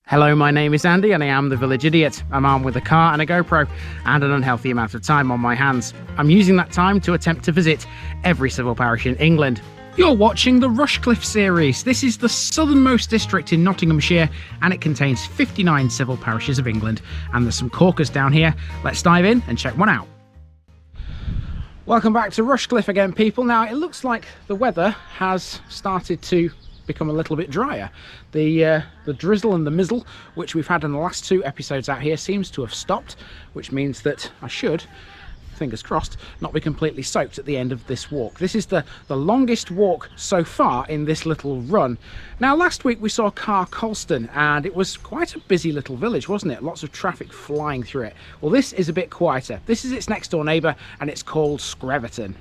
Hello, my name is Andy and I am the Village Idiot. I'm armed with a car and a GoPro and an unhealthy amount of time on my hands. I'm using that time to attempt to visit every civil parish in England. You're watching the Rushcliffe series. This is the southernmost district in Nottinghamshire and it contains 59 civil parishes of England. And there's some corkers down here. Let's dive in and check one out. Welcome back to Rushcliffe again, people. Now, it looks like the weather has started to become a little bit drier. The drizzle and the mizzle, which we've had in the last two episodes out here, seems to have stopped, which means that I should, fingers crossed, not be completely soaked at the end of this walk. This is the longest walk so far in this little run. Now, last week we saw Car Colston and it was quite a busy little village, wasn't it? Lots of traffic flying through it. Well, this is a bit quieter. This is its next door neighbour and it's called Screveton.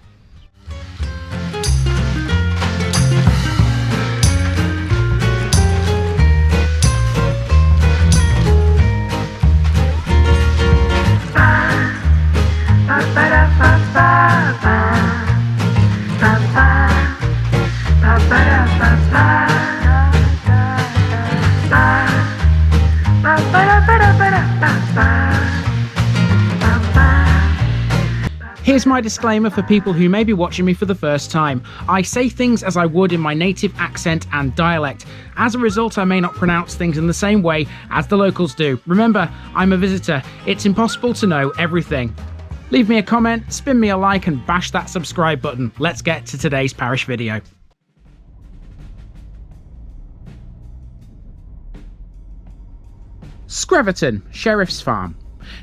Here's my disclaimer for people who may be watching me for the first time. I say things as I would in my native accent and dialect. As a result, I may not pronounce things in the same way as the locals do. Remember, I'm a visitor. It's impossible to know everything. Leave me a comment, spin me a like and bash that subscribe button. Let's get to today's parish video. Screveton, Sheriff's Farm.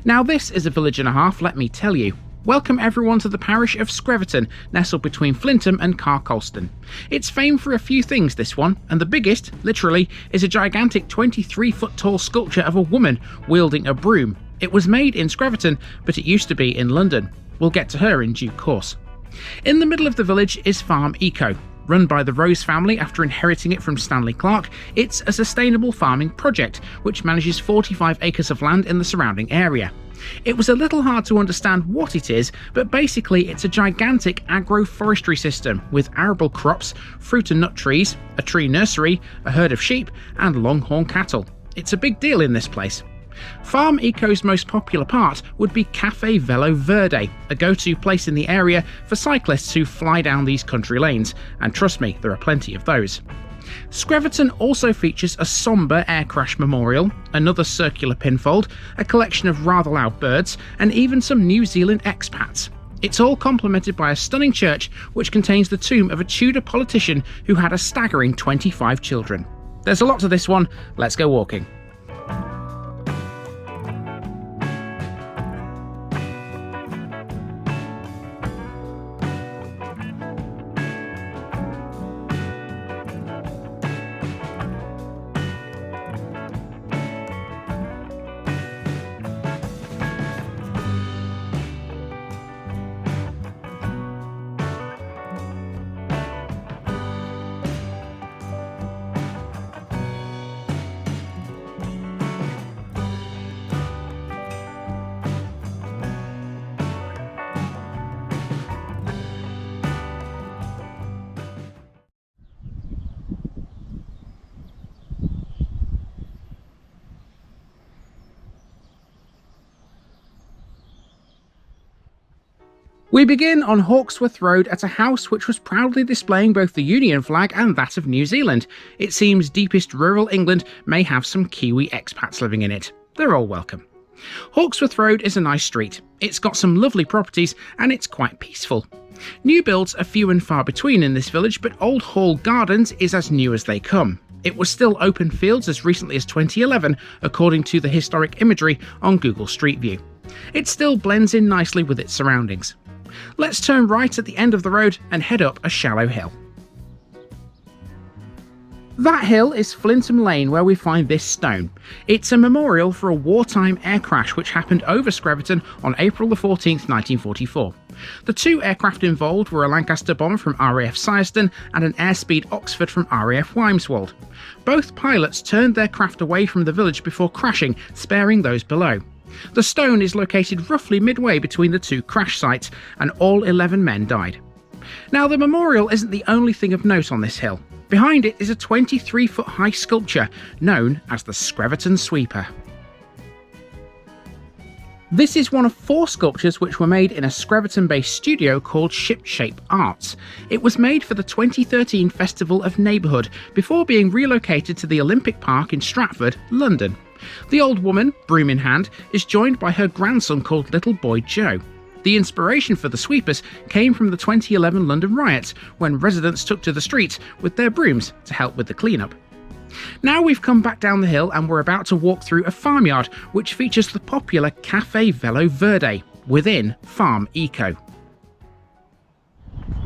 Now this is a village and a half, let me tell you. Welcome everyone to the parish of Screveton, nestled between Flintham and Car Colston. It's famed for a few things, this one, and the biggest, literally, is a gigantic 23-foot tall sculpture of a woman wielding a broom. It was made in Screveton, but it used to be in London. We'll get to her in due course. In the middle of the village is FarmEco. Run by the Rose family after inheriting it from Stanley Clarke, it's a sustainable farming project which manages 45 acres of land in the surrounding area. It was a little hard to understand what it is, but basically it's a gigantic agroforestry system with arable crops, fruit and nut trees, a tree nursery, a herd of sheep and longhorn cattle. It's a big deal in this place. FarmEco's most popular part would be Café Velo Verde, a go-to place in the area for cyclists who fly down these country lanes, and trust me, there are plenty of those. Screveton also features a sombre air crash memorial, another circular pinfold, a collection of rather loud birds, and even some New Zealand expats. It's all complemented by a stunning church which contains the tomb of a Tudor politician who had a staggering 25 children. There's a lot to this one, let's go walking. We begin on Hawksworth Road at a house which was proudly displaying both the Union flag and that of New Zealand. It seems deepest rural England may have some Kiwi expats living in it. They're all welcome. Hawksworth Road is a nice street. It's got some lovely properties and it's quite peaceful. New builds are few and far between in this village, but Old Hall Gardens is as new as they come. It was still open fields as recently as 2011, according to the historic imagery on Google Street View. It still blends in nicely with its surroundings. Let's turn right at the end of the road and head up a shallow hill. That hill is Flintham Lane, where we find this stone. It's a memorial for a wartime air crash which happened over Screveton on April the 14th, 1944. The two aircraft involved were a Lancaster bomber from RAF Cyclists and an Airspeed Oxford from RAF Wimswold. Both pilots turned their craft away from the village before crashing, sparing those below. The stone is located roughly midway between the two crash sites, and all 11 men died. Now, the memorial isn't the only thing of note on this hill. Behind it is a 23-foot high sculpture known as the Screveton Sweeper. This is one of 4 sculptures which were made in a Screveton-based studio called Shipshape Arts. It was made for the 2013 Festival of Neighbourhood before being relocated to the Olympic Park in Stratford, London. The old woman, broom in hand, is joined by her grandson called Little Boy Joe. The inspiration for the sweepers came from the 2011 London riots, when residents took to the streets with their brooms to help with the cleanup. Now we've come back down the hill and we're about to walk through a farmyard which features the popular Café Velo Verde within FarmEco.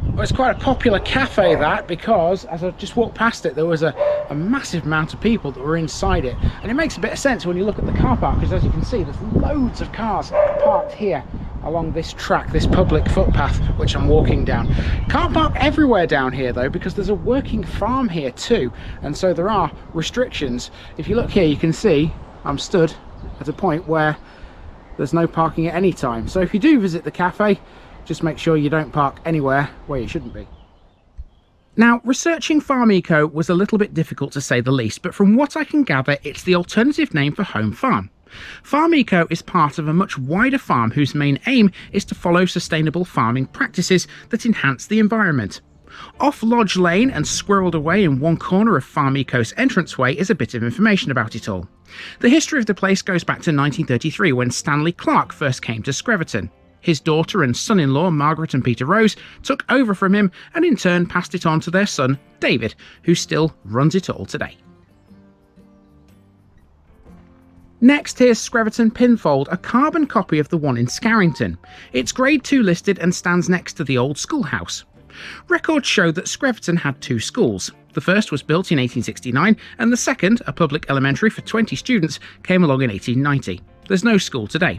Well, it's quite a popular cafe, that, because as I just walked past it there was a massive amount of people that were inside it, and it makes a bit of sense when you look at the car park, because as you can see there's loads of cars parked here along this track, this public footpath which I'm walking down. Can't park everywhere down here though, because there's a working farm here too, and so there are restrictions. If you look here you can see I'm stood at a point where there's no parking at any time, so if you do visit the cafe, just make sure you don't park anywhere where you shouldn't be. Now, researching FarmEco was a little bit difficult to say the least, but from what I can gather, it's the alternative name for home farm. FarmEco is part of a much wider farm whose main aim is to follow sustainable farming practices that enhance the environment. Off Lodge Lane and squirreled away in one corner of FarmEco's entranceway is a bit of information about it all. The history of the place goes back to 1933, when Stanley Clarke first came to Screveton. His daughter and son-in-law, Margaret and Peter Rose, took over from him and in turn passed it on to their son, David, who still runs it all today. Next, here's Screveton Pinfold, a carbon copy of the one in Scarrington. It's Grade 2 listed and stands next to the old schoolhouse. Records show that Screveton had 2 schools. The first was built in 1869 and the second, a public elementary for 20 students, came along in 1890. There's no school today.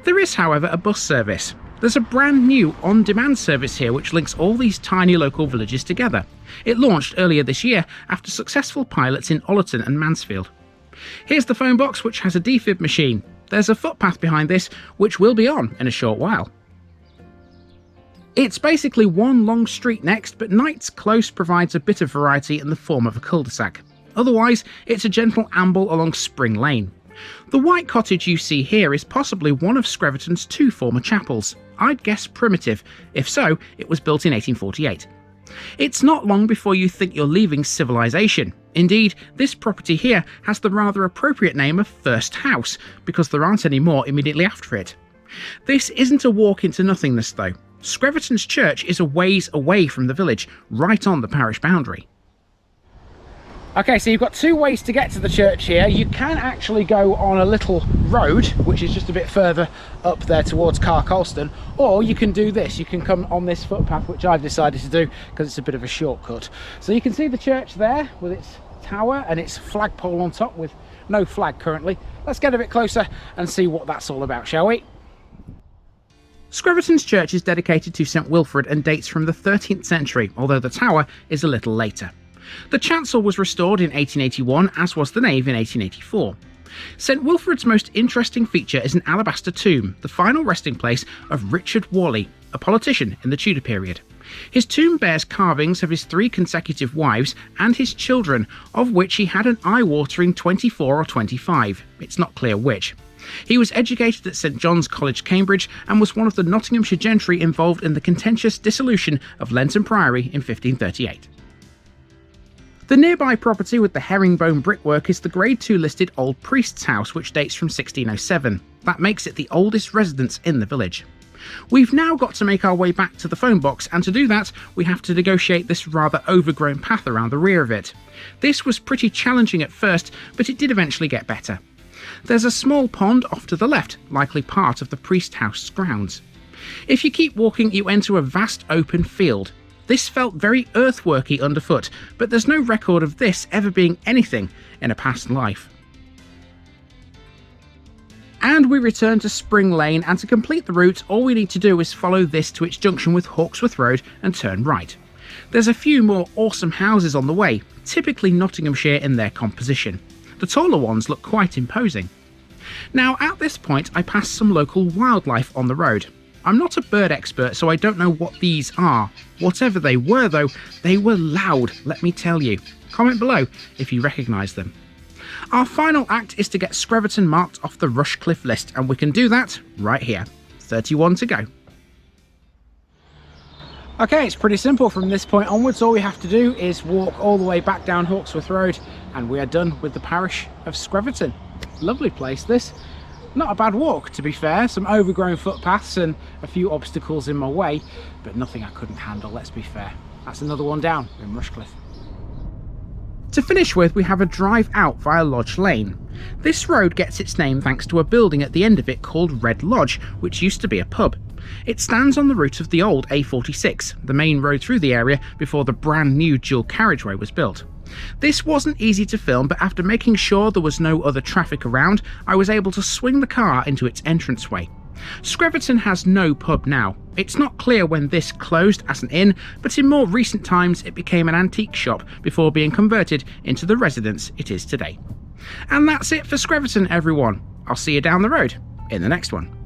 There is, however, a bus service. There's a brand new on-demand service here which links all these tiny local villages together. It launched earlier this year after successful pilots in Ollerton and Mansfield. Here's the phone box, which has a defib machine. There's a footpath behind this which will be on in a short while. It's basically one long street next, but Knights Close provides a bit of variety in the form of a cul-de-sac. Otherwise, it's a gentle amble along Spring Lane. The white cottage you see here is possibly one of Screveton's 2 former chapels. I'd guess primitive. If so, it was built in 1848. It's not long before you think you're leaving civilization. Indeed, this property here has the rather appropriate name of First House, because there aren't any more immediately after it. This isn't a walk into nothingness though. Screveton's church is a ways away from the village, right on the parish boundary. Okay, so you've got 2 ways to get to the church here. You can actually go on a little road, which is just a bit further up there towards Car Colston, or you can do this. You can come on this footpath, which I've decided to do because it's a bit of a shortcut. So you can see the church there with its tower and its flagpole on top with no flag currently. Let's get a bit closer and see what that's all about, shall we? Screveton's church is dedicated to St Wilfrid and dates from the 13th century, although the tower is a little later. The chancel was restored in 1881, as was the nave in 1884. St Wilfrid's most interesting feature is an alabaster tomb, the final resting place of Richard Worley, a politician in the Tudor period. His tomb bears carvings of his 3 consecutive wives and his children, of which he had an eye-watering 24 or 25. It's not clear which. He was educated at St John's College, Cambridge, and was one of the Nottinghamshire gentry involved in the contentious dissolution of Lenton Priory in 1538. The nearby property with the herringbone brickwork is the Grade 2 listed Old Priest's House, which dates from 1607. That makes it the oldest residence in the village. We've now got to make our way back to the phone box, and to do that we have to negotiate this rather overgrown path around the rear of it. This was pretty challenging at first, but it did eventually get better. There's a small pond off to the left, likely part of the Priest House's grounds. If you keep walking you enter a vast open field. This felt very earthworky underfoot, but there's no record of this ever being anything in a past life. And we return to Spring Lane, and to complete the route all we need to do is follow this to its junction with Hawksworth Road and turn right. There's a few more awesome houses on the way, typically Nottinghamshire in their composition. The taller ones look quite imposing. Now at this point I pass some local wildlife on the road. I'm not a bird expert, so I don't know what these are. Whatever they were though, they were loud, let me tell you. Comment below if you recognise them. Our final act is to get Screveton marked off the Rushcliffe list, and we can do that right here. 31 to go. Okay, it's pretty simple. From this point onwards, all we have to do is walk all the way back down Hawksworth Road and we are done with the parish of Screveton. Lovely place this. Not a bad walk, to be fair. Some overgrown footpaths and a few obstacles in my way, but nothing I couldn't handle, let's be fair. That's another one down in Rushcliffe. To finish with, we have a drive out via Lodge Lane. This road gets its name thanks to a building at the end of it called Red Lodge, which used to be a pub. It stands on the route of the old A46, the main road through the area before the brand new dual carriageway was built. This wasn't easy to film, but after making sure there was no other traffic around, I was able to swing the car into its entranceway. Screveton has no pub now. It's not clear when this closed as an inn, but in more recent times it became an antique shop before being converted into the residence it is today. And that's it for Screveton, everyone. I'll see you down the road in the next one.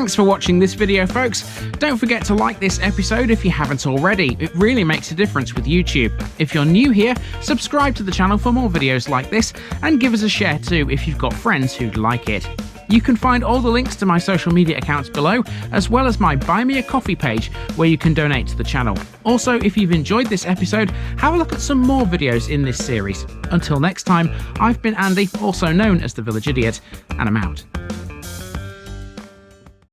Thanks for watching this video, folks. Don't forget to like this episode if you haven't already. It really makes a difference with YouTube. If you're new here, subscribe to the channel for more videos like this, and give us a share too if you've got friends who'd like it. You can find all the links to my social media accounts below, as well as my Buy Me a Coffee page where you can donate to the channel. Also, if you've enjoyed this episode, have a look at some more videos in this series. Until next time, I've been Andy, also known as the Village Idiot, and I'm out.